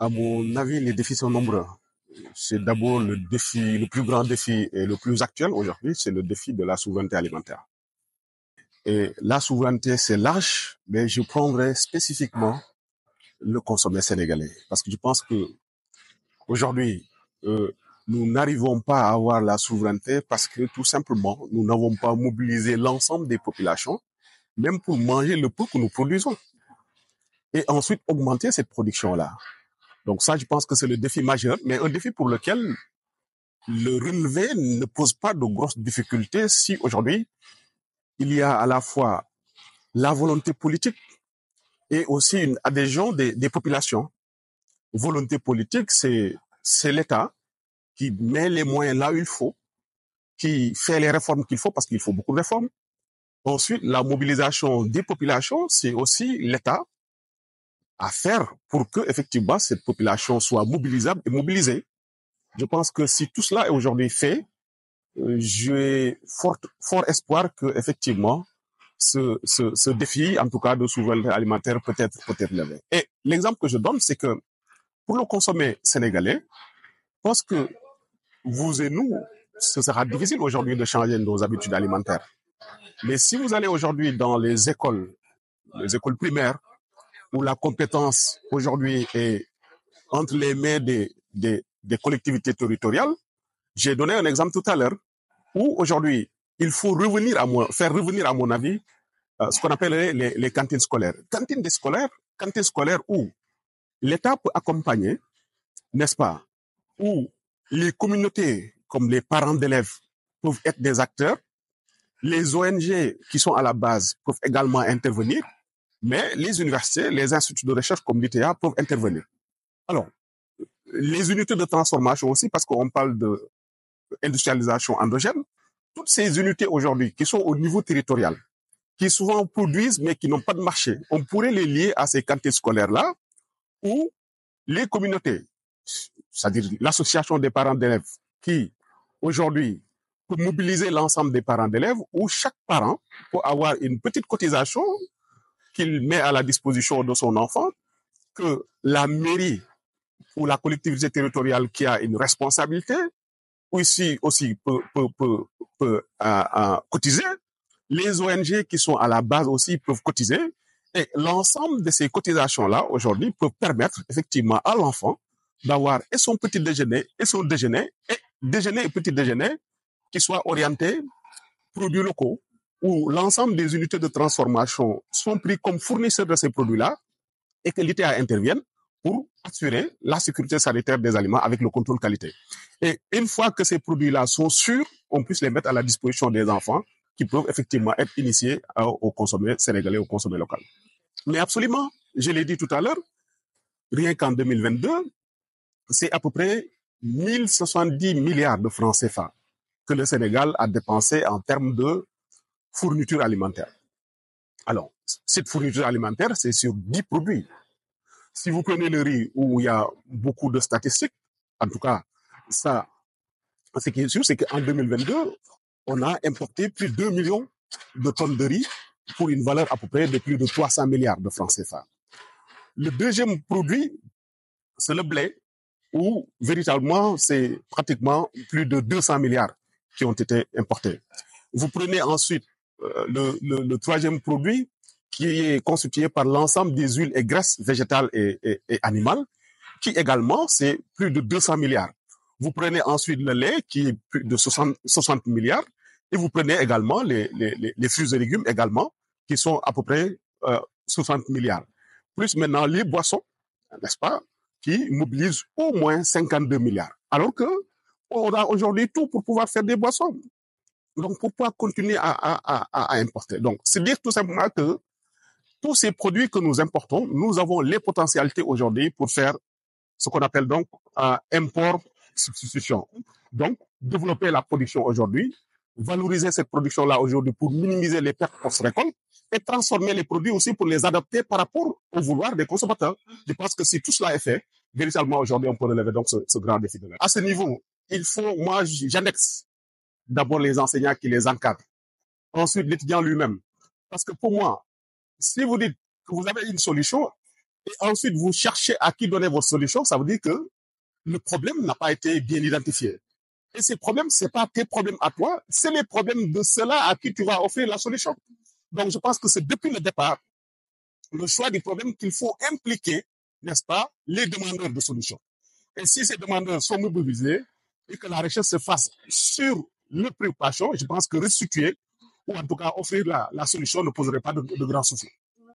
À mon avis, les défis sont nombreux. C'est d'abord le plus grand défi et le plus actuel aujourd'hui, c'est le défi de la souveraineté alimentaire. Et la souveraineté, c'est large, mais je prendrai spécifiquement le consommé sénégalais. Parce que je pense que aujourd'hui, nous n'arrivons pas à avoir la souveraineté parce que tout simplement, nous n'avons pas mobilisé l'ensemble des populations, même pour manger le peu que nous produisons. Et ensuite, augmenter cette production-là. Donc ça, je pense que c'est le défi majeur, mais un défi pour lequel le relevé ne pose pas de grosses difficultés si aujourd'hui, il y a à la fois la volonté politique et aussi une adhésion des populations. Volonté politique, c'est l'État qui met les moyens là où il faut, qui fait les réformes qu'il faut, parce qu'il faut beaucoup de réformes. Ensuite, la mobilisation des populations, c'est aussi l'État à faire pour que, effectivement, cette population soit mobilisable et mobilisée. Je pense que si tout cela est aujourd'hui fait, j'ai fort espoir que, effectivement, ce défi, en tout cas, de souveraineté alimentaire peut être levé. Et l'exemple que je donne, c'est que pour le consommer sénégalais, je pense que vous et nous, ce sera difficile aujourd'hui de changer nos habitudes alimentaires. Mais si vous allez aujourd'hui dans les écoles primaires, où la compétence aujourd'hui est entre les mains des collectivités territoriales, j'ai donné un exemple tout à l'heure, où aujourd'hui, il faut faire revenir, à mon avis, ce qu'on appelle les cantines scolaires. Cantines scolaires où l'État peut accompagner, n'est-ce pas, où les communautés, comme les parents d'élèves, peuvent être des acteurs, les ONG qui sont à la base peuvent également intervenir, mais les universités, les instituts de recherche comme l'ITA peuvent intervenir. Alors, les unités de transformation aussi, parce qu'on parle d'industrialisation endogène, toutes ces unités aujourd'hui qui sont au niveau territorial, qui souvent produisent mais qui n'ont pas de marché, on pourrait les lier à ces cantines scolaires-là, où les communautés, c'est-à-dire l'association des parents d'élèves, qui aujourd'hui peut mobiliser l'ensemble des parents d'élèves, où chaque parent peut avoir une petite cotisation qu'il met à la disposition de son enfant, que la mairie ou la collectivité territoriale qui a une responsabilité, aussi peut cotiser. Les ONG qui sont à la base aussi peuvent cotiser. Et l'ensemble de ces cotisations-là, aujourd'hui, peuvent permettre effectivement à l'enfant d'avoir et son petit déjeuner et son déjeuner, et petit déjeuner qui soient orientés produits locaux, où l'ensemble des unités de transformation sont pris comme fournisseurs de ces produits-là et que l'ITA intervienne pour assurer la sécurité sanitaire des aliments avec le contrôle qualité. Et une fois que ces produits-là sont sûrs, on puisse les mettre à la disposition des enfants qui peuvent effectivement être initiés au consommé sénégalais, au consommé local. Mais absolument, je l'ai dit tout à l'heure, rien qu'en 2022, c'est à peu près 1070 milliards de francs CFA que le Sénégal a dépensé en termes de fourniture alimentaire. Alors, cette fourniture alimentaire, c'est sur 10 produits. Si vous prenez le riz, où il y a beaucoup de statistiques, en tout cas, ça, ce qui est sûr, c'est qu'en 2022, on a importé plus de 2 millions de tonnes de riz pour une valeur à peu près de plus de 300 milliards de francs CFA. Le deuxième produit, c'est le blé, où véritablement, c'est pratiquement plus de 200 milliards qui ont été importés. Vous prenez ensuite le troisième produit, qui est constitué par l'ensemble des huiles et graisses végétales et animales, qui également, c'est plus de 200 milliards. Vous prenez ensuite le lait, qui est plus de 60 milliards, et vous prenez également les fruits et légumes également, qui sont à peu près 60 milliards. Plus maintenant les boissons, n'est-ce pas, qui mobilisent au moins 52 milliards. Alors que on a aujourd'hui tout pour pouvoir faire des boissons. Donc, pourquoi continuer à importer? Donc, c'est dire tout simplement que tous ces produits que nous importons, nous avons les potentialités aujourd'hui pour faire ce qu'on appelle donc import-substitution. Donc, développer la production aujourd'hui, valoriser cette production-là aujourd'hui pour minimiser les pertes post-récolte et transformer les produits aussi pour les adapter par rapport au vouloir des consommateurs. Je pense que si tout cela est fait, véritablement aujourd'hui, on peut relever donc ce grand défi-là. À ce niveau, il faut, moi, j'annexe d'abord les enseignants qui les encadrent. Ensuite, l'étudiant lui-même. Parce que pour moi, si vous dites que vous avez une solution, et ensuite vous cherchez à qui donner votre solution, ça veut dire que le problème n'a pas été bien identifié. Et ces problèmes, c'est pas tes problèmes à toi, c'est les problèmes de ceux-là à qui tu vas offrir la solution. Donc, je pense que c'est depuis le départ le choix du problème qu'il faut impliquer, n'est-ce pas, les demandeurs de solutions. Et si ces demandeurs sont mobilisés et que la recherche se fasse sur leur préoccupation, je pense que restituer ou en tout cas offrir la solution ne poserait pas de grands soucis.